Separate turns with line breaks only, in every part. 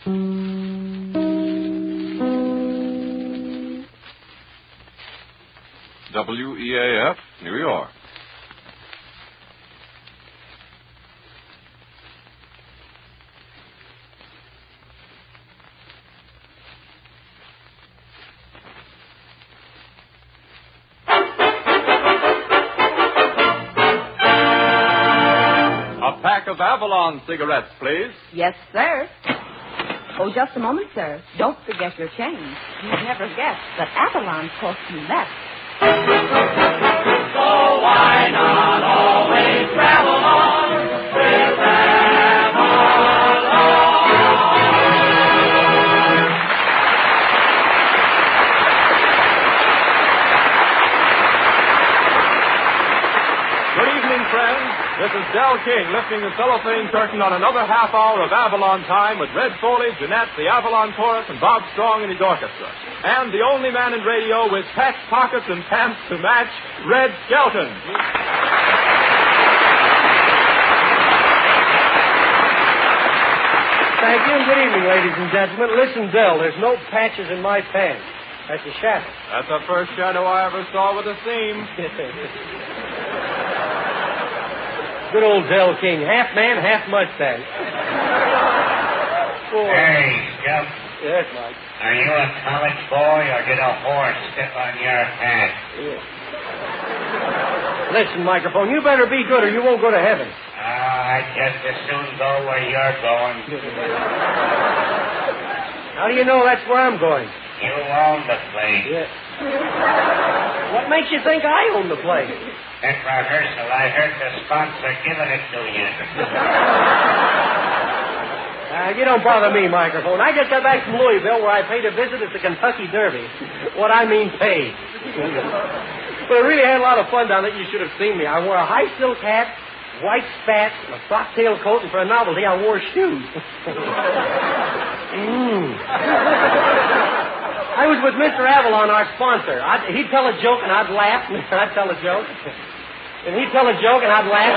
WEAF, New York. A pack of Avalon cigarettes, please.
Yes, sir. Oh, just a moment, sir. Don't forget your change. You'd never guess that Avalon costs you less.
So why not always travel on with Avalon?
Good evening, friends. This is Del King lifting the cellophane curtain on another half hour of Avalon time with Red Foley, Jeanette, the Avalon Chorus, and Bob Strong and his orchestra. And the only man in radio with patch pockets and pants to match, Red Skelton.
Thank you, and good evening, ladies and gentlemen. Listen, Del, there's no patches in my pants. That's a shadow.
That's the first shadow I ever saw with a seam.
Good old Del King. Half man, half mustache.
Hey, Skelton.
Yes, Mike.
Are you a college boy or did a horse step on your hat?
Yeah. Listen, microphone, you better be good or you won't go to heaven.
I'd just as soon go where you're going.
How do you know that's where I'm going?
You own the place.
Yeah. What makes you think I own the place?
At rehearsal, I heard the sponsor giving it to you.
You don't bother me, microphone. I just got back from Louisville where I paid a visit at the Kentucky Derby. What I mean paid. But I really had a lot of fun down there. You should have seen me. I wore a high silk hat, white spats, and a frock tail coat, and for a novelty, I wore shoes. I was with Mr. Avalon, our sponsor. He'd tell a joke, and I'd laugh, and I'd tell a joke. And he'd tell a joke, and I'd laugh.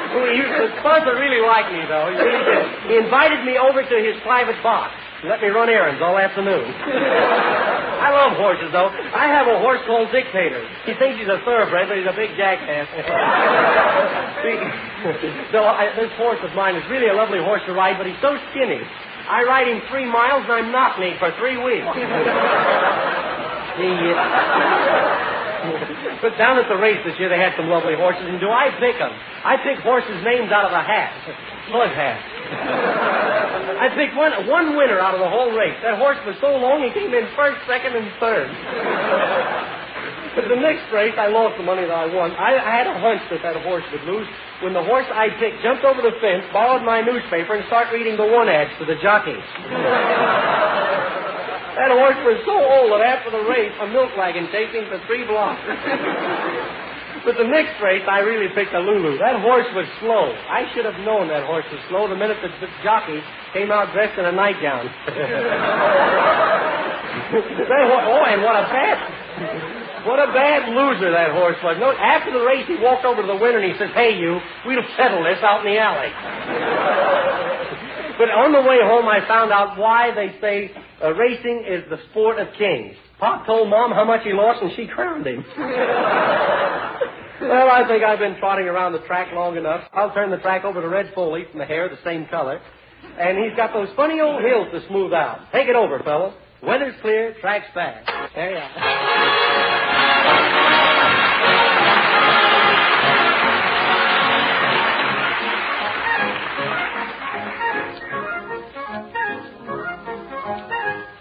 The sponsor really liked me, though. He really did. He invited me over to his private box to let me run errands all afternoon. I love horses, though. I have a horse called Dictator. He thinks he's a thoroughbred, but he's a big jackass. This horse of mine is really a lovely horse to ride, but he's so skinny. I ride him 3 miles, and I'm knock-kneed for 3 weeks. But down at the race this year, they had some lovely horses, and do I pick them? I pick horses' names out of a hat. Blood hat. I picked one winner out of the whole race. That horse was so long, he came in first, second, and third. But the next race, I lost the money that I won. I had a hunch that horse would lose when the horse I picked jumped over the fence, borrowed my newspaper, and started reading the one ads to the jockeys. That horse was so old that after the race, a milk wagon chased him for 3 blocks. But the next race, I really picked a Lulu. That horse was slow. I should have known that horse was slow the minute the jockey came out dressed in a nightgown. And what a bad loser that horse was. No, after the race, he walked over to the winner and he says, "Hey, you, we'll settle this out in the alley." But on the way home, I found out why they say racing is the sport of kings. Pop told Mom how much he lost, and she crowned him. Well, I think I've been trotting around the track long enough. I'll turn the track over to Red Foley from the hair, the same color. And he's got those funny old hills to smooth out. Take it over, fellas. Weather's clear, track's fast. There you are.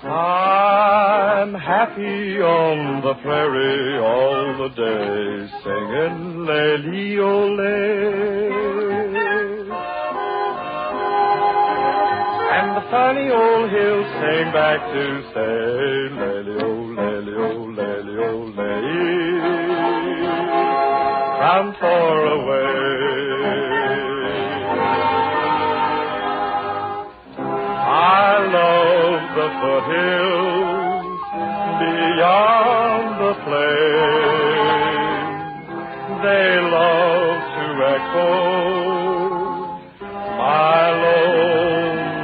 I'm happy on the prairie all the day, singing lady-o-lay. And the funny old hills sing back to say, lady-o-lady-o-lady-o-lay, from far away. I love the foothills beyond the plain. They love to echo my lone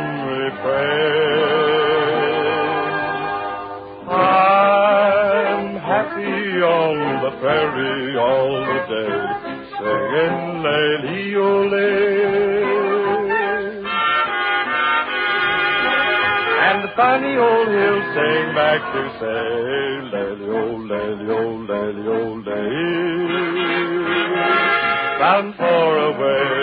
singing lay-lee-o-lay. And the funny old hills sing back to say, lay-lee-o-lay, bound for away.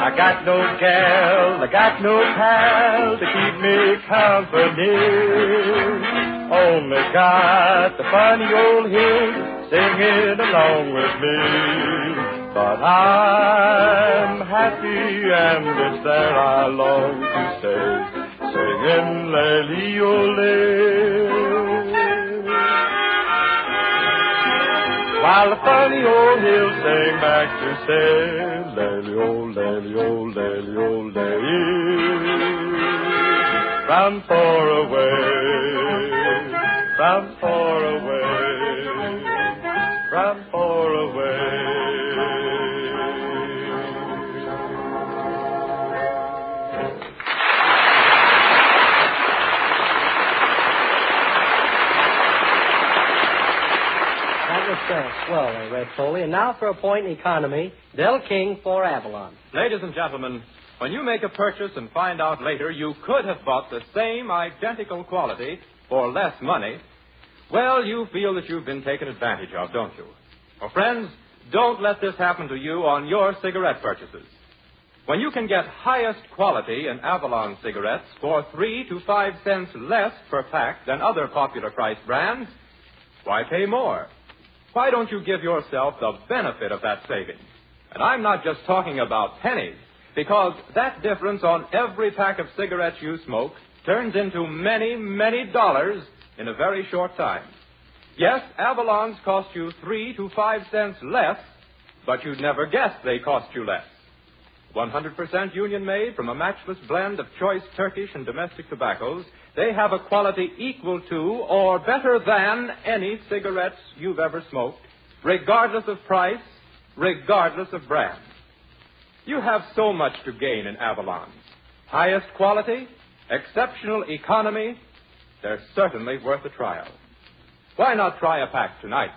I got no gal, I got no pal to keep me company. Only got the funny old hills singing along with me. But I'm happy and it's there I long to stay, singing lay-lee-o-lay. While the funny old hills sing back to say, lay-lee-o-lay, round far away, round far away, round far away.
Well, Red Foley. And now for a point in economy, Del King for Avalon.
Ladies and gentlemen, when you make a purchase and find out later you could have bought the same identical quality for less money, well, you feel that you've been taken advantage of, don't you? Well, friends, don't let this happen to you on your cigarette purchases. When you can get highest quality in Avalon cigarettes for 3 to 5 cents less per pack than other popular price brands, why pay more? Why don't you give yourself the benefit of that saving? And I'm not just talking about pennies, because that difference on every pack of cigarettes you smoke turns into many, many dollars in a very short time. Yes, Avalon's cost you 3 to 5 cents less, but you'd never guess they cost you less. 100% union-made from a matchless blend of choice Turkish and domestic tobaccos, they have a quality equal to or better than any cigarettes you've ever smoked, regardless of price, regardless of brand. You have so much to gain in Avalon. Highest quality, exceptional economy, they're certainly worth a trial. Why not try a pack tonight?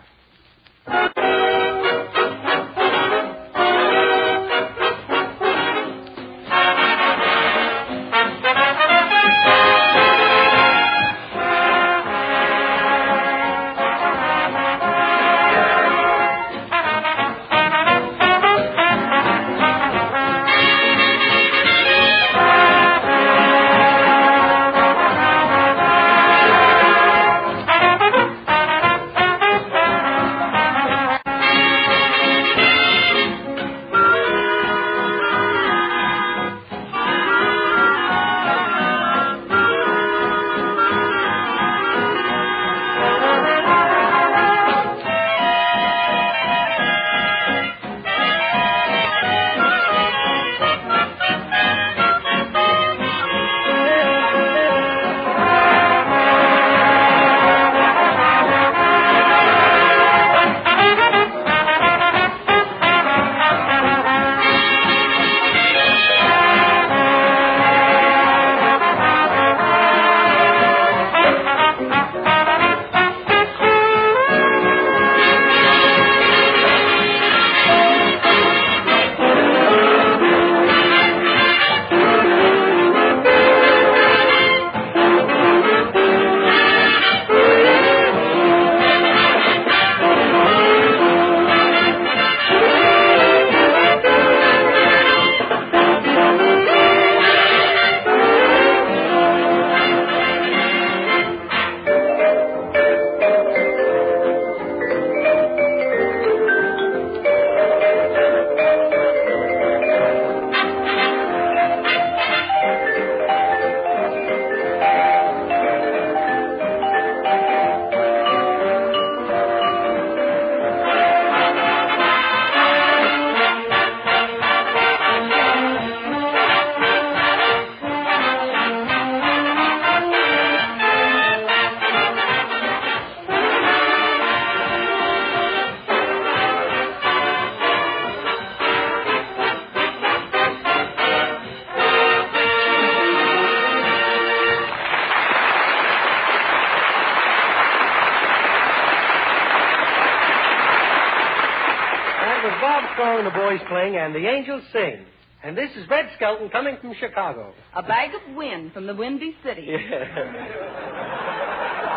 was Bob Strong, the boys playing, and the angels sing. And this is Red Skelton coming from Chicago.
A bag of wind from the Windy City.
Yeah.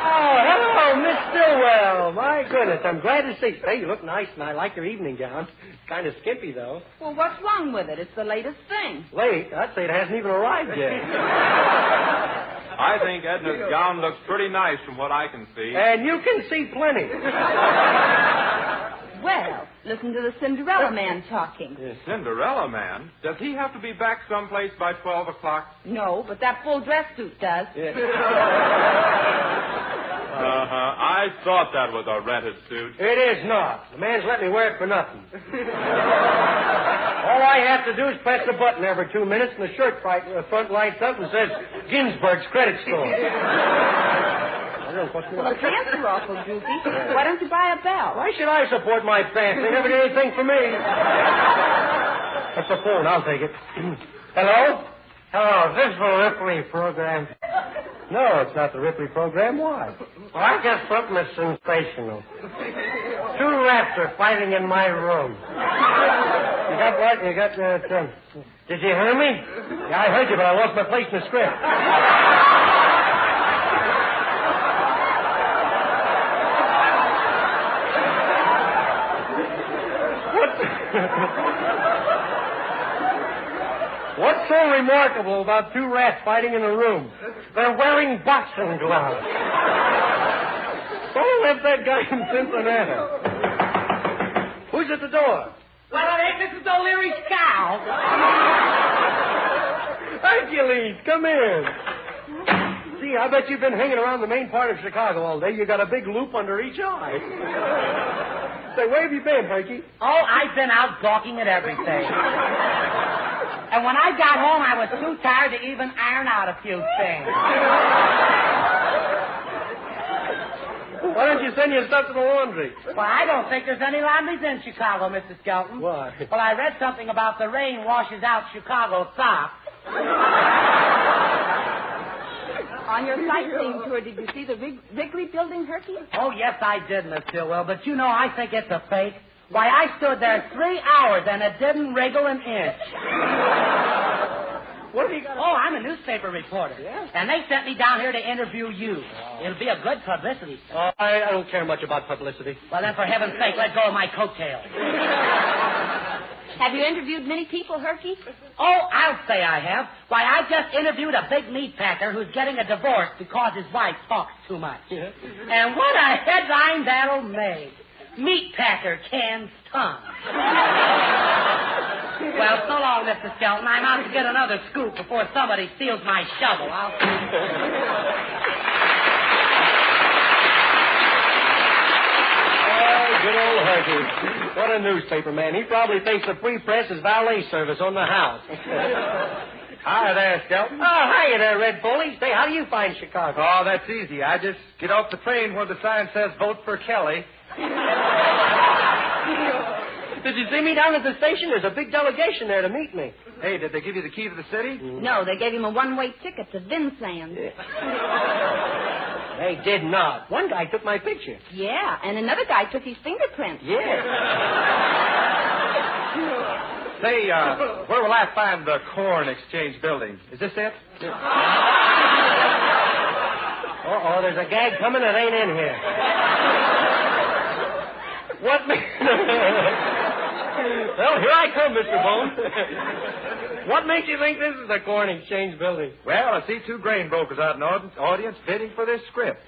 Oh, hello, Miss Stillwell. My goodness, I'm glad to see you. Hey, you look nice, and I like your evening gown. It's kind of skimpy, though.
Well, what's wrong with it? It's the latest thing.
Late? I'd say it hasn't even arrived yet.
I think Edna's gown looks pretty nice from what I can see.
And you can see plenty.
Well, listen to the Cinderella man talking.
Cinderella man? Does he have to be back someplace by 12 o'clock?
No, but that full dress suit does.
Yeah.
I thought that was a rented suit.
It is not. The man's let me wear it for nothing. All I have to do is press a button every 2 minutes, and the shirt front lights up and says, Ginsburg's Credit Store.
Well, the pants are awful droopy. Why don't you buy a belt?
Why should I support my pants? They never did anything for me. That's the phone. I'll take it. Hello? Hello, is this the Ripley program? No, it's not the Ripley program. Why? Well, I got something that's sensational. 2 rats are fighting in my room. You got what? You got did you hear me? Yeah, I heard you, but I lost my place in the script. What's so remarkable about 2 rats fighting in a room? They're wearing boxing gloves. Don't let that guy in Cincinnati. Who's at the door?
Well, I think this is O'Leary's cow.
Hercules, come in. See, I bet you've been hanging around the main part of Chicago all day. You got a big loop under each eye. Say, where have you been, Herky?
Oh, I've been out gawking at everything. And when I got home, I was too tired to even iron out a few things.
Why don't you send your stuff to the laundry?
Well, I don't think there's any laundries in Chicago, Mr. Skelton.
Why?
Well, I read something about the rain washes out Chicago socks.
On your sightseeing tour, did you see the Wrigley building, Herky?
Oh, yes, I did, Miss Stillwell. But you know, I think it's a fake. Why, I stood there 3 hours and it didn't wriggle an inch.
What have you got?
Oh, I'm a newspaper reporter.
Yeah?
And they sent me down here to interview you. It'll be a good publicity stunt.
Oh, I don't care much about publicity.
Well, then, for heaven's sake, let go of my coattails.
Have you interviewed many people, Herky?
Oh, I'll say I have. Why, I just interviewed a big meat packer who's getting a divorce because his wife talks too much.
Yeah.
And what a headline that'll make. Meat packer cans tongue. Well, so long, Mr. Skelton. I'm out to get another scoop before somebody steals my shovel.
Oh, good old Herky. What a newspaper man. He probably thinks the free press is valet service on the house. Hi there, Skelton. Oh, hiya there, Red Foley. Say, how do you find Chicago?
Oh, that's easy. I just get off the train where the sign says vote for Kelly.
Did you see me down at the station? There's a big delegation there to meet me.
Hey, did they give you the key to the city?
No, they gave him a one-way ticket to Vincennes.
They did not. One guy took my picture.
Yeah, and another guy took his fingerprints.
Yeah.
Say, where will I find the Corn Exchange building? Is this it?
Uh-oh, there's a gag coming that ain't in here. What? Well, here I come, Mr. Bone. What makes you think this is the Corn Exchange building?
Well, I see 2 grain brokers out in the audience bidding for this script.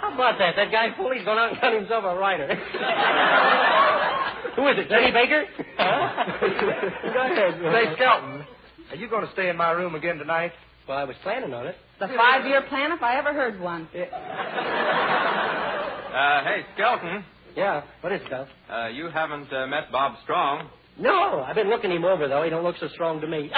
How about that? That guy Foley's gone out and got himself a writer. Who is it, Jenny Baker? Huh? Go ahead.
Say, Skelton, are you going to stay in my room again tonight?
Well, I was planning on it.
The 5-year plan, if I ever heard one.
Hey, Skelton.
Yeah, what is it, Gus?
You haven't met Bob Strong.
No, I've been looking him over, though. He don't look so strong to me.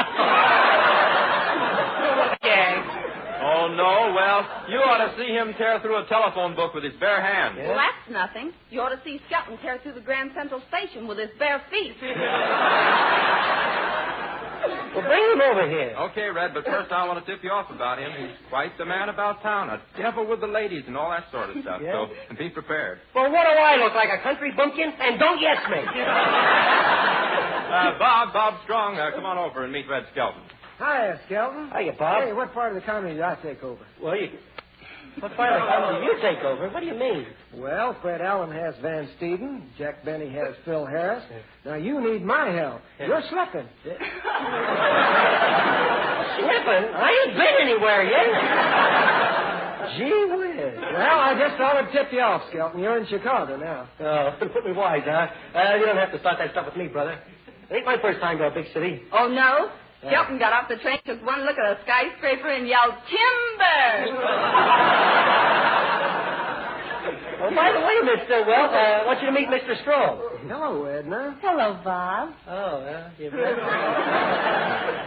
Oh, no? Well, you ought to see him tear through a telephone book with his bare hands.
Well, that's nothing. You ought to see Skelton tear through the Grand Central Station with his bare feet.
Well, bring him over here.
Okay, Red, but first I want to tip you off about him. He's quite the man about town, a devil with the ladies and all that sort of stuff.
Yeah.
So be prepared.
Well, what do I look like, a country bumpkin? And don't yes me.
Bob Strong, come on over and meet Red Skelton.
Hiya, Skelton.
Hiya, Bob.
Hey, what part of the company did I take over?
Well, what part of the company did you take over? What do you mean?
Well, Fred Allen has Van Steeden. Jack Benny has Phil Harris. Now, you need my help. You're slipping.
Slipping? I ain't been anywhere yet. Gee whiz.
Well, I just thought I'd tip you off, Skelton. You're in Chicago now.
Oh, put me wise, huh? You don't have to start that stuff with me, brother. It ain't my first time to a big city.
Oh, no? Skelton got off the train, took one look at a skyscraper, and yelled, "Timber!"
Oh, by the way, Miss Stillwell, I want you to meet Mr. Strong.
Hello, Edna.
Hello, Bob.
Oh, well,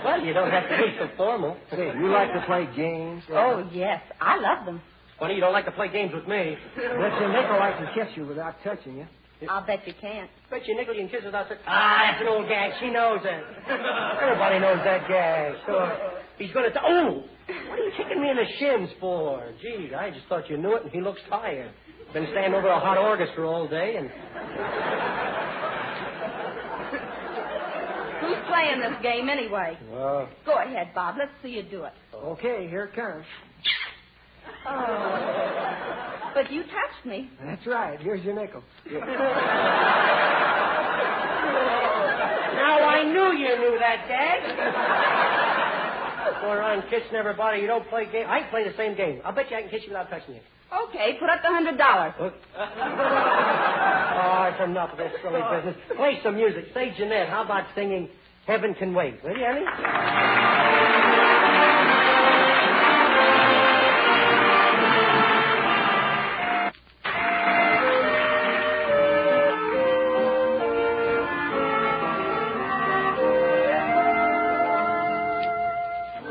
well, you don't have to be so formal.
Say, you like to play games?
Oh, yes. I love them.
Funny you don't like to play games with me.
Bet your nickel I can kiss you without touching you.
I'll bet you can't.
Bet you nickel you can kiss without touching. That's an old gag. She knows that. Everybody knows that gag. So he's going to say, oh, what are you kicking me in the shins for? Gee, I just thought you knew it, and he looks tired. Been standing over a hot orchestra all day, and...
Who's playing this game anyway? Go ahead, Bob. Let's see you do it.
Okay, here it comes.
Oh. But you touched me.
That's right. Here's your nickel.
Now I knew you knew that, Dad. Going around kissing everybody. You don't play games. I can play the same game. I'll bet you I can kiss you without touching you.
Okay, put up the $100.
Oh, it's enough of this silly business. Play some music. Say, Jeanette, how about singing Heaven Can Wait? Will you, honey?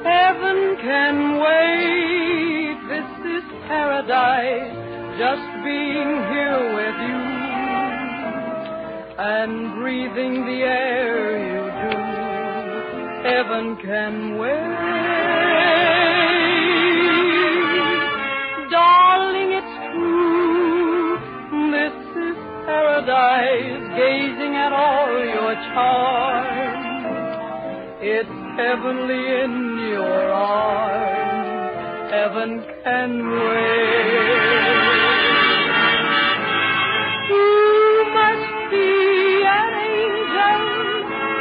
Heaven can wait. This is paradise. Just being here with you and breathing the air you do. Heaven can wait. Darling, it's true. This is paradise. Gazing at all your charms. It's heavenly in your arms. Heaven can wait. You must be an angel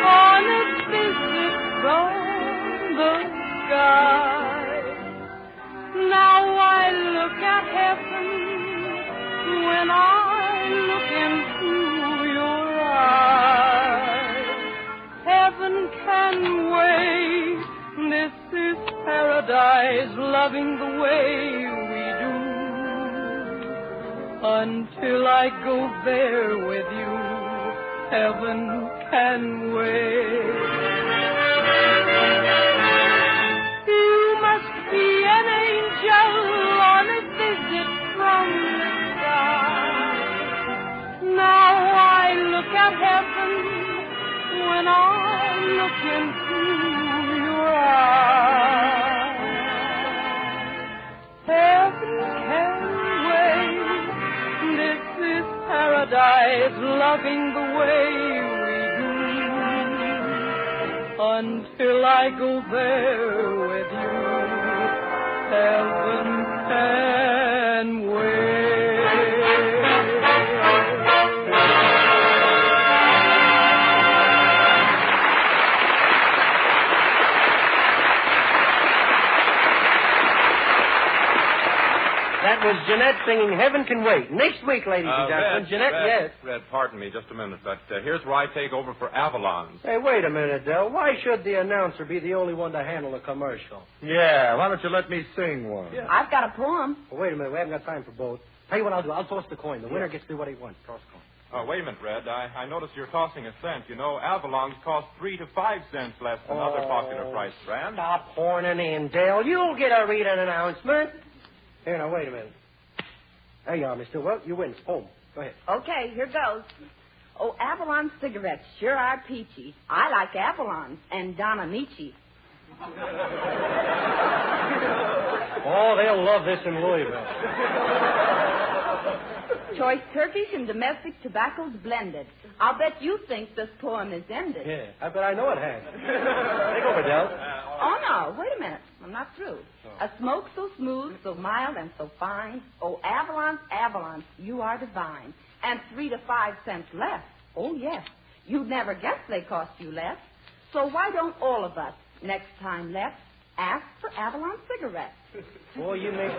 on a visit from the sky. Now I look at heaven when I look into your eyes. Heaven can wait. This is paradise, loving the way we do. Until I go there with you, heaven can wait. You must be an angel on a visit from the sky. Now I look at heaven when I look into your eyes. Heaven can wait. This is paradise, loving the way we do. Until I go there with you, heaven can wait.
That was Jeanette singing Heaven Can Wait. Next week, ladies and gentlemen. Jeanette, yes.
Red, pardon me just a minute, but here's where I take over for Avalon.
Hey, wait a minute, Del. Why should the announcer be the only one to handle a commercial?
Yeah, why don't you let me sing one?
Yeah.
I've got a poem.
Well, wait a minute. We haven't got time for both. Tell you what I'll do. I'll toss the coin. The winner gets to do what he wants. Toss the coin.
Oh, wait a minute, Red. I noticed you're tossing a cent. You know, Avalon's cost 3 to 5 cents less than other popular price brands.
Stop horning in, Dale. You'll get a read an announcement. Here, now, wait a minute. There you are, Mr. Well, you win. Home. Go ahead.
Okay, here goes. Oh, Avalon cigarettes sure are peachy. I like Avalons and Don Amici.
Oh, they'll love this in Louisville.
Choice Turkish and domestic tobaccos blended. I'll bet you think this poem is ended.
Yeah, I bet I know it has. Take over, Del.
Oh, no, wait a minute. I'm not through. A smoke so smooth, so mild, and so fine. Oh, Avalons, Avalons, you are divine. And 3 to 5 cents less. Oh, yes. You'd never guess they cost you less. So why don't all of us, next time let's ask for Avalon cigarettes?
Boy, you made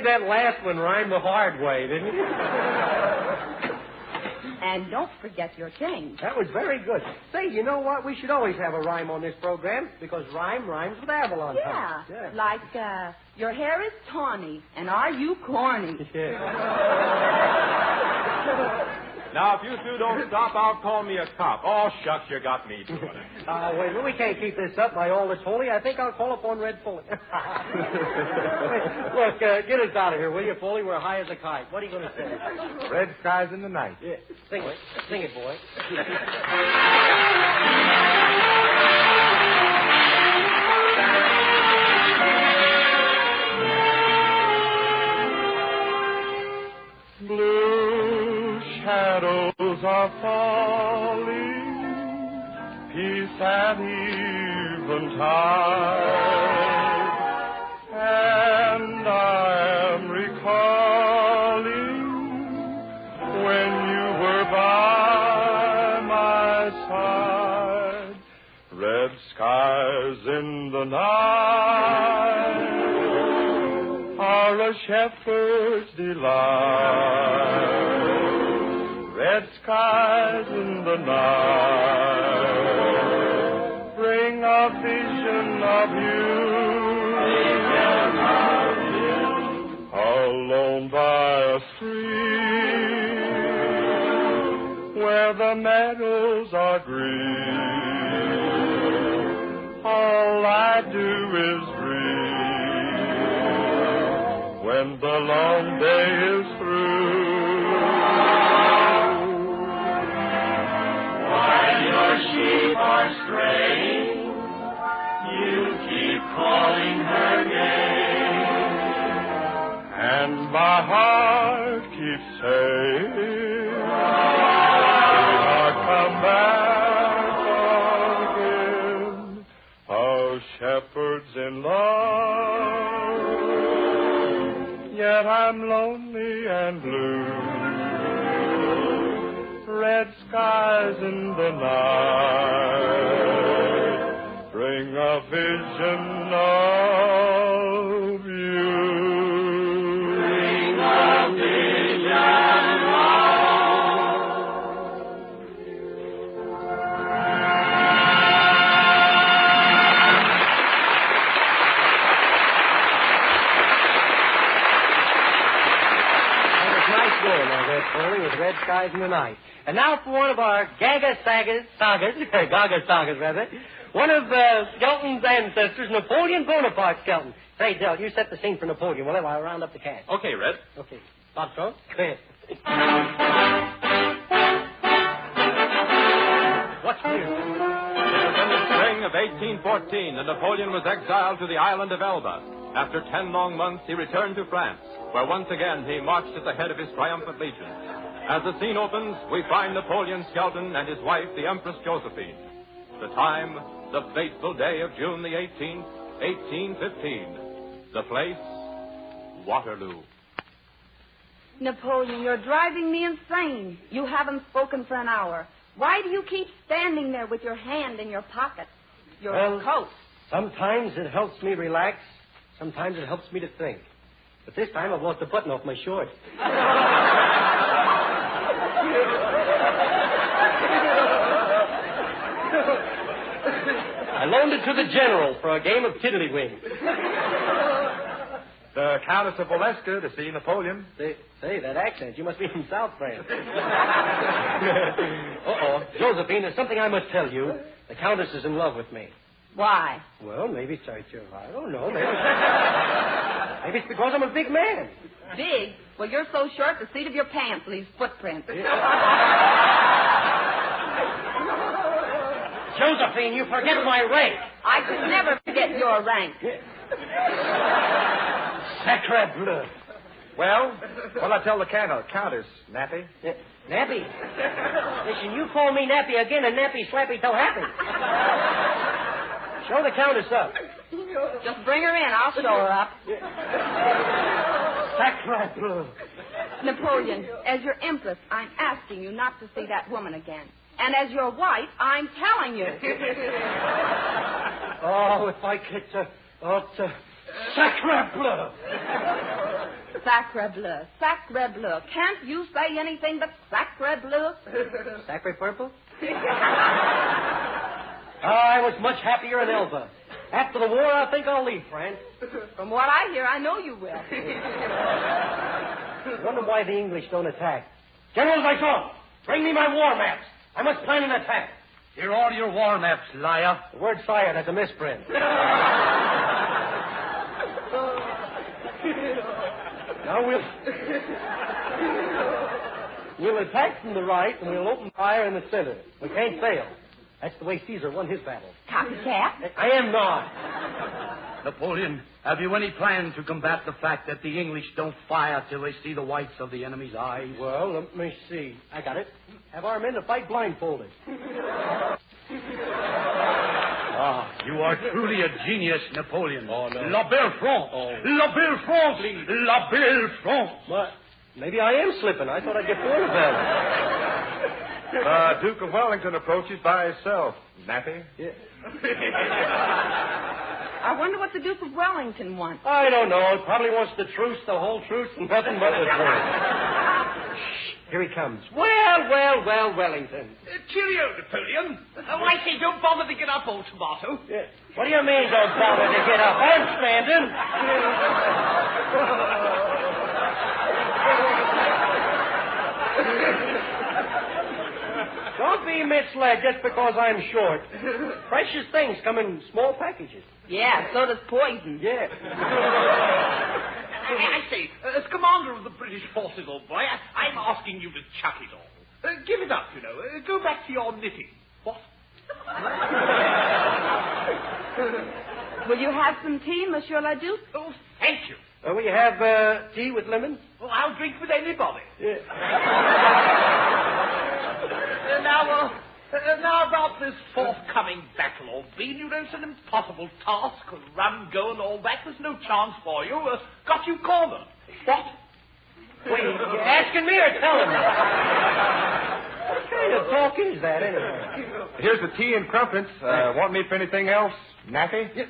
that last one rhyme the hard way, didn't you?
And don't forget your change.
That was very good. Say, you know what? We should always have a rhyme on this program because rhyme rhymes with Avalon.
Yeah. Like, your hair is tawny, and are you corny?
Yeah.
Now, if you two don't stop, I'll call me a cop. Oh, shucks, you got me doing it.
Wait, we can't keep this up by all that's holy. I think I'll call upon Red Foley. Look, get us out of here, will you, Foley? We're high as a kite. What are you going to say?
Red skies in the night.
Yeah. Sing it. Sing it, boy.
Blue shadows are falling, peace at eventide, and I am recalling when you were by my side. Red skies in the night are a shepherd's delight. Red skies in the night bring a vision of you, alone by a stream where the meadows are green. All I do is dream when the long day is through.
Your sheep are straying, you keep calling her name,
and my heart keeps saying, I'll come back again. Oh, shepherds in love, yet I'm lonely and blue. Red skies in the night bring a vision of you.
Bring a vision of you.
That was nice going on that, Foley, with Red Skies in the Night. And now for one of our Gaga Sagas, one of Skelton's ancestors, Napoleon Bonaparte Skelton. Say, Del, you set the scene for Napoleon, will you, while I round up the cast?
Okay, Red.
Okay. Foxtrot, go ahead. What's new?
It was in the spring of 1814 that Napoleon was exiled to the island of Elba. After 10 long months, he returned to France, where once again he marched at the head of his triumphant legions. As the scene opens, we find Napoleon Skelton and his wife, the Empress Josephine. The time, the fateful day of June the 18th, 1815. The place, Waterloo.
Napoleon, you're driving me insane. You haven't spoken for an hour. Why do you keep standing there with your hand in your pocket? Your coat.
Sometimes it helps me relax. Sometimes it helps me to think. But this time I've lost a button off my short. I loaned it to the general for a game of tiddlywink.
The Countess of Valeska to see Napoleon.
Say, that accent. You must be from South France. Uh-oh. Josephine, there's something I must tell you. The Countess is in love with me.
Why?
Well, maybe it's I don't know. Maybe it's because I'm a big man.
Big? Well, you're so short, the seat of your pants leaves footprints.
Josephine, you forget my rank.
I could never forget your rank.
Sacre bleu.
Well, what'll I tell the countess, Nappy?
Nappy? Listen, you call me Nappy again and Nappy slappy till happy. Show the countess up.
Just bring her in. I'll show her up.
Sacre bleu.
Napoleon, as your empress, I'm asking you not to see that woman again. And as your wife, I'm telling you.
Oh, if I could... Sacre bleu.
Sacre bleu. Sacre bleu. Can't you say anything but sacre bleu?
Sacre purple? I was much happier in Elba. After the war, I think I'll leave France.
From what I hear, I know you will.
I wonder why the English don't attack. General Viton, bring me my war maps. I must plan an attack.
Here are all your war maps, liar.
The word sire, that's a misprint. Now we'll attack from the right and we'll open fire in the center. We can't fail. That's the way Caesar won his battle.
Copycat?
I am not.
Napoleon, have you any plan to combat the fact that the English don't fire till they see the whites of the enemy's eyes?
Well, let me see. I got it. Have our men to fight blindfolded.
You are truly a genius, Napoleon.
Oh, no.
La belle France.
Oh.
La belle France. La belle France.
What? Maybe I am slipping. I thought I'd get full of that.
Duke of Wellington approaches by himself, Nappy.
Yeah.
I wonder what the Duke of Wellington wants.
I don't know. He probably wants the truce, the whole truce, and nothing but the truce. Here he comes. Well, Wellington.
Cheerio, Napoleon. Oh, I say, don't bother to get up, old tomato.
Yeah. What do you mean, don't bother to get up? I'm standing. Don't be misled just because I'm short. Precious things come in small packages.
Yeah, so does poison.
Yeah.
I say, as commander of the British forces, old boy, I'm asking you to chuck it all. Give it up, you know. Go back to your knitting. What?
Will you have some tea, Monsieur Leduc?
Oh, thank you.
Will you have tea with lemon?
Well, I'll drink with anybody.
Yeah.
Now about this forthcoming battle, old bean. You know, it's an impossible task. Run, go, and all that. There's no chance for you. Got you cornered. What?
Wait, you asking me or telling me? What kind of talk is that, anyway?
Here's the tea and crumpets. Want me for anything else, Nappy?
You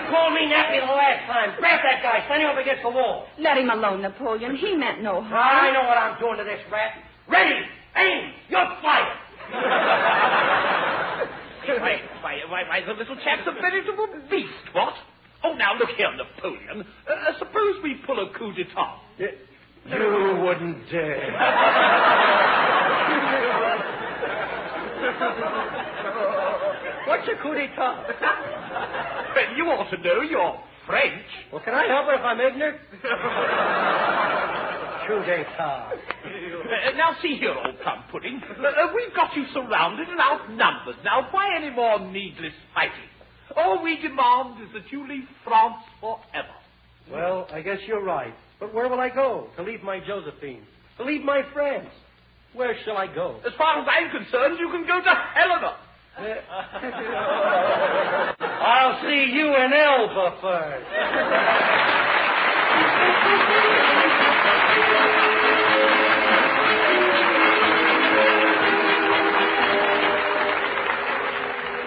called me nappy the last time. Grab that guy. Stand him up against the wall.
Let him alone, Napoleon. He meant no harm.
I know what I'm doing to this rat. Ready, aim, you're fired.
Why, the little chap's a veritable beast, what? Oh, now, look here, Napoleon. Suppose we pull a coup d'etat.
You wouldn't dare. What's a coup d'etat?
Well, you ought to know. You're French.
Well, can I help it if I'm ignorant? Coup d'etat.
Now, see here, old plum pudding. We've got you surrounded and outnumbered. Now, why any more needless fighting? All we demand is that you leave France forever.
Well, I guess you're right. But where will I go? To leave my Josephine. To leave my friends. Where shall I go?
As far as I'm concerned, you can go to Helena.
I'll see you in Elba first.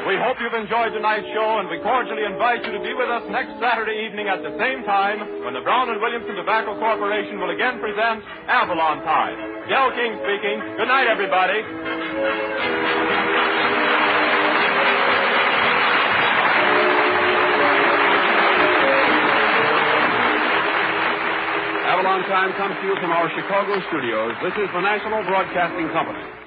We hope you've enjoyed tonight's show, and we cordially invite you to be with us next Saturday evening at the same time when the Brown & Williamson Tobacco Corporation will again present Avalon Tide. Del King speaking. Good night, everybody. Avalon Time comes to you from our Chicago studios. This is the National Broadcasting Company.